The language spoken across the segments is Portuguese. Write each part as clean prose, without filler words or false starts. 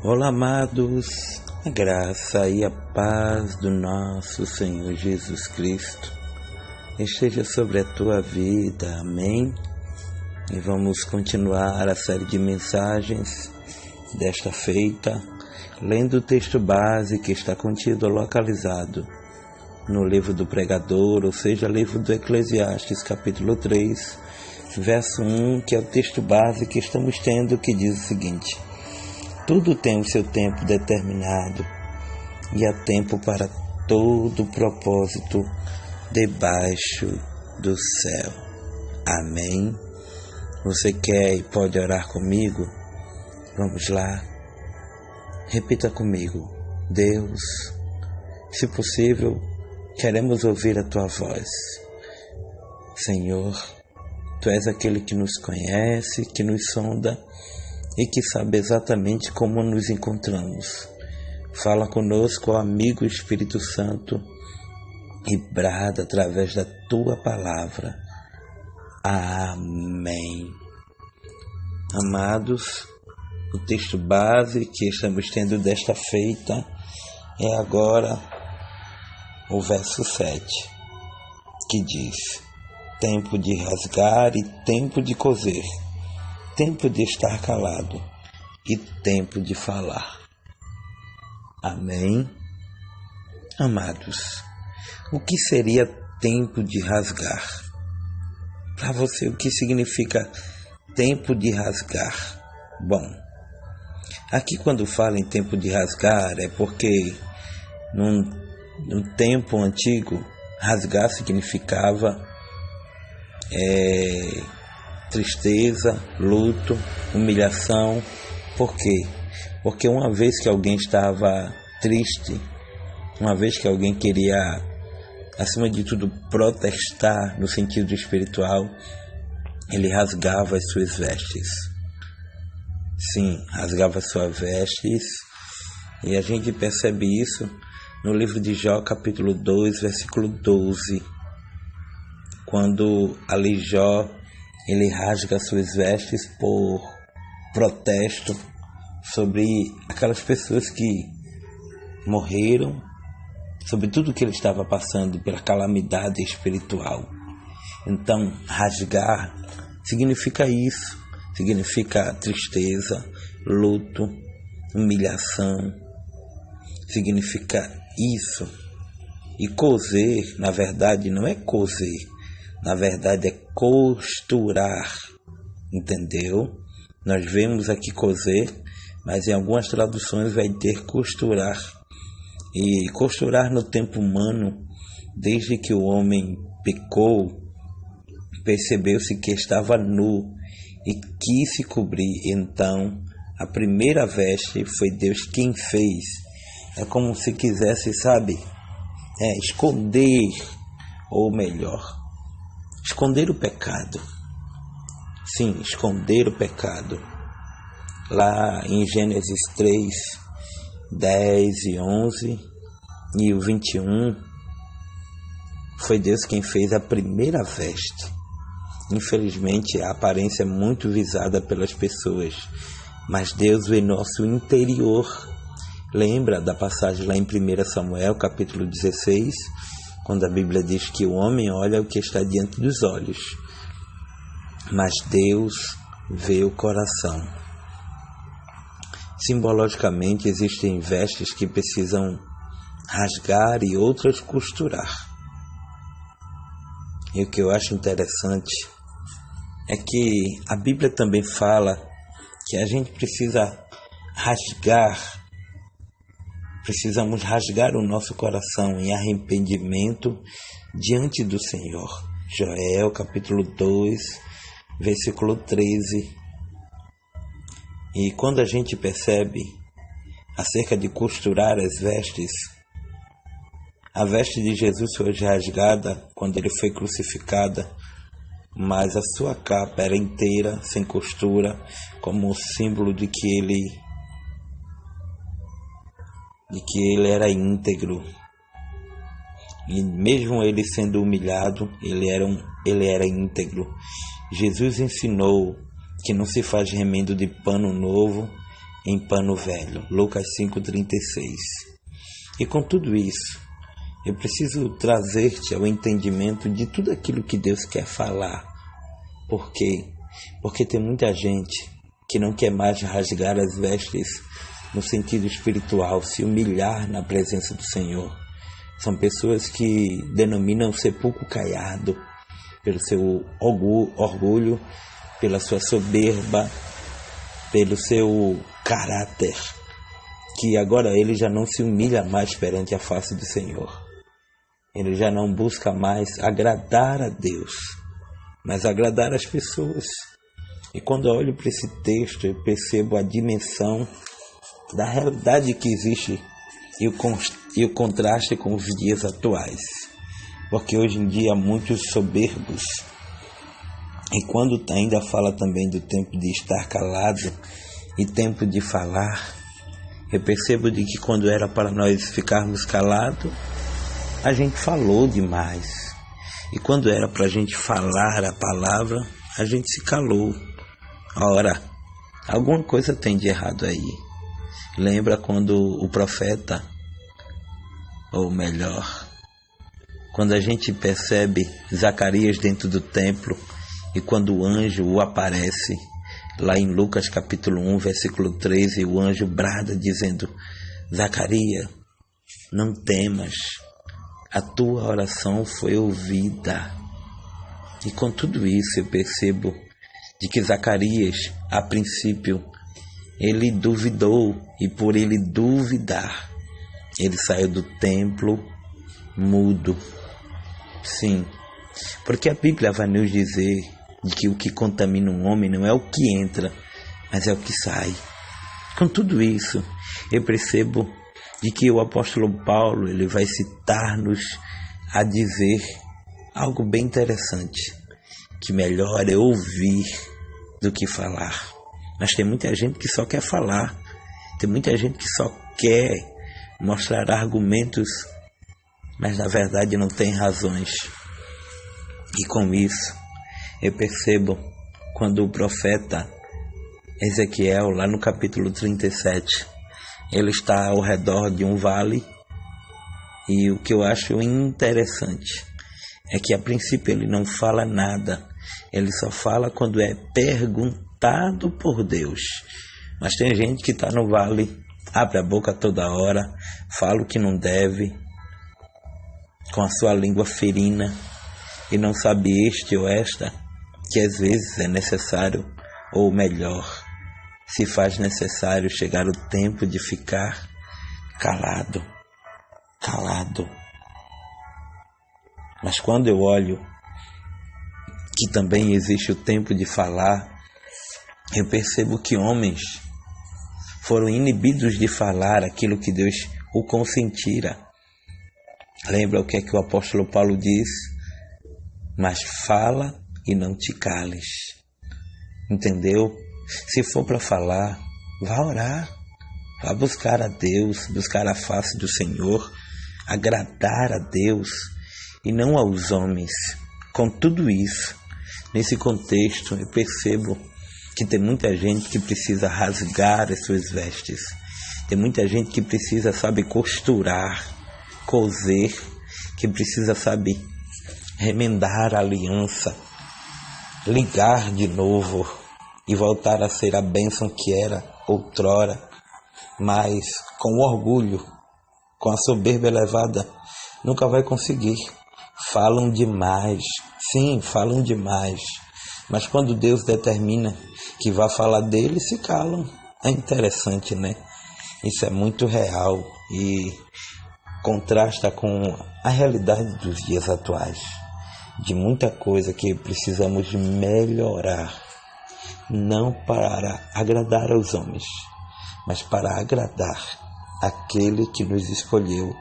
Olá, amados, a graça e a paz do nosso Senhor Jesus Cristo esteja sobre a tua vida, amém? E vamos continuar a série de mensagens desta feita, lendo o texto base que está contido, localizado no livro do pregador, ou seja, livro do Eclesiastes, capítulo 3, verso 1, que é o texto base que estamos tendo, que diz o seguinte: tudo tem o seu tempo determinado e há tempo para todo propósito debaixo do céu. Amém? Você quer e pode orar comigo? Vamos lá. Repita comigo. Deus, se possível, queremos ouvir a tua voz. Senhor, tu és aquele que nos conhece, que nos sonda e que sabe exatamente como nos encontramos. Fala conosco, ó amigo Espírito Santo, e brada através da tua palavra. Amém. Amados, o texto base que estamos tendo desta feita é agora o verso 7, que diz: tempo de rasgar e tempo de coser, tempo de estar calado e tempo de falar. Amém? Amados, o que seria tempo de rasgar? Para você, o que significa tempo de rasgar? Bom, aqui quando fala em tempo de rasgar é porque num tempo antigo, rasgar significava tristeza, luto, humilhação. Por quê? Porque uma vez que alguém estava triste, uma vez que alguém queria, acima de tudo, protestar no sentido espiritual, ele rasgava as suas vestes. Sim, rasgava as suas vestes. E a gente percebe isso no livro de Jó, capítulo 2, versículo 12. Quando ali Jó, ele rasga suas vestes por protesto sobre aquelas pessoas que morreram, sobre tudo que ele estava passando, pela calamidade espiritual. Então, rasgar significa isso, significa tristeza, luto, humilhação, significa isso. E coser, na verdade, não é coser, na verdade é costurar, entendeu? Nós vemos aqui coser, mas em algumas traduções vai ter costurar. E costurar no tempo humano, desde que o homem pecou, percebeu-se que estava nu e quis se cobrir. Então, a primeira veste foi Deus quem fez. É como se quisesse, esconder, ou melhor, esconder o pecado. Sim, esconder o pecado. Lá em Gênesis 3, 10 e 11 e o 21, foi Deus quem fez a primeira veste. Infelizmente, a aparência é muito visada pelas pessoas, mas Deus vê nosso interior. Lembra da passagem lá em 1 Samuel, capítulo 16, quando a Bíblia diz que o homem olha o que está diante dos olhos, mas Deus vê o coração. Simbologicamente, existem vestes que precisam rasgar e outras costurar. E o que eu acho interessante é que a Bíblia também fala que a gente precisamos rasgar o nosso coração em arrependimento diante do Senhor. Joel, capítulo 2, versículo 13. E quando a gente percebe acerca de costurar as vestes, a veste de Jesus foi rasgada quando ele foi crucificado, mas a sua capa era inteira, sem costura, como símbolo de que ele era íntegro. E mesmo ele sendo humilhado, ele era íntegro. Jesus ensinou que não se faz remendo de pano novo em pano velho. Lucas 5,36. E com tudo isso, eu preciso trazer-te ao entendimento de tudo aquilo que Deus quer falar. Por quê? Porque tem muita gente que não quer mais rasgar as vestes no sentido espiritual, se humilhar na presença do Senhor. São pessoas que denominam sepulcro caiado pelo seu orgulho, pela sua soberba, pelo seu caráter, que agora ele já não se humilha mais perante a face do Senhor. Ele já não busca mais agradar a Deus, mas agradar as pessoas. E quando eu olho para esse texto, eu percebo a dimensão da realidade que existe e o contraste com os dias atuais. Porque hoje em dia há muitos soberbos. E quando ainda fala também do tempo de estar calado e tempo de falar, eu percebo de que quando era para nós ficarmos calados, a gente falou demais. E quando era para a gente falar a palavra, a gente se calou. Ora, alguma coisa tem de errado aí. Lembra quando o profeta, ou melhor, quando a gente percebe Zacarias dentro do templo e quando o anjo o aparece, lá em Lucas capítulo 1, versículo 13, o anjo brada dizendo: Zacarias, não temas, a tua oração foi ouvida. E com tudo isso eu percebo de que Zacarias, a princípio, ele duvidou, e por ele duvidar, ele saiu do templo mudo. Sim, porque a Bíblia vai nos dizer de que o que contamina um homem não é o que entra, mas é o que sai. Com tudo isso, eu percebo de que o apóstolo Paulo ele vai citar-nos a dizer algo bem interessante, que melhor é ouvir do que falar. Mas tem muita gente que só quer falar, tem muita gente que só quer mostrar argumentos, mas na verdade não tem razões. E com isso, eu percebo quando o profeta Ezequiel, lá no capítulo 37, ele está ao redor de um vale, e o que eu acho interessante é que a princípio ele não fala nada, ele só fala quando é perguntado por Deus. Mas tem gente que está no vale, abre a boca toda hora, fala o que não deve, com a sua língua ferina, e não sabe este ou esta, que às vezes é necessário, ou melhor, se faz necessário chegar o tempo de ficar calado. Mas quando eu olho que também existe o tempo de falar, eu percebo que homens foram inibidos de falar aquilo que Deus o consentira. Lembra o que é que o apóstolo Paulo diz? Mas fala e não te cales. Entendeu? Se for para falar, vá orar, vá buscar a Deus, buscar a face do Senhor, agradar a Deus e não aos homens. Com tudo isso, nesse contexto, eu percebo que tem muita gente que precisa rasgar as suas vestes. Tem muita gente que precisa, costurar, coser, que precisa, remendar a aliança, ligar de novo e voltar a ser a bênção que era outrora, mas com o orgulho, com a soberba elevada, nunca vai conseguir. Falam demais, sim, falam demais, mas quando Deus determina que vá falar dele, se calam. É interessante, né? Isso é muito real e contrasta com a realidade dos dias atuais, de muita coisa que precisamos melhorar, não para agradar aos homens, mas para agradar aquele que nos escolheu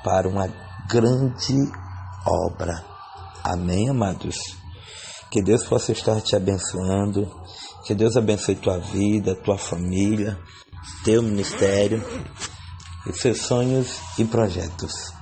para uma grande obra. Amém, amados? Que Deus possa estar te abençoando, que Deus abençoe tua vida, tua família, teu ministério, os seus sonhos e projetos.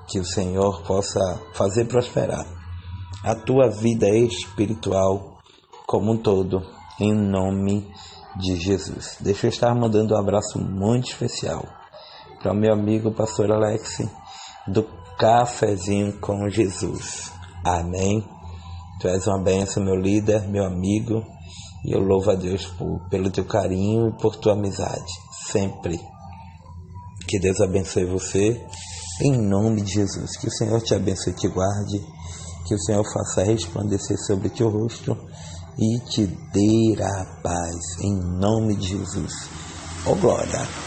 Que o Senhor possa fazer prosperar a tua vida espiritual como um todo, em nome de Jesus. Deixa eu estar mandando um abraço muito especial para o meu amigo pastor Alex do Cafezinho com Jesus. Amém. Tu és uma bênção, meu líder, meu amigo, e eu louvo a Deus pelo teu carinho e por tua amizade, sempre. Que Deus abençoe você, em nome de Jesus. Que o Senhor te abençoe e te guarde, que o Senhor faça resplandecer sobre teu rosto e te dê a paz, em nome de Jesus. Oh glória!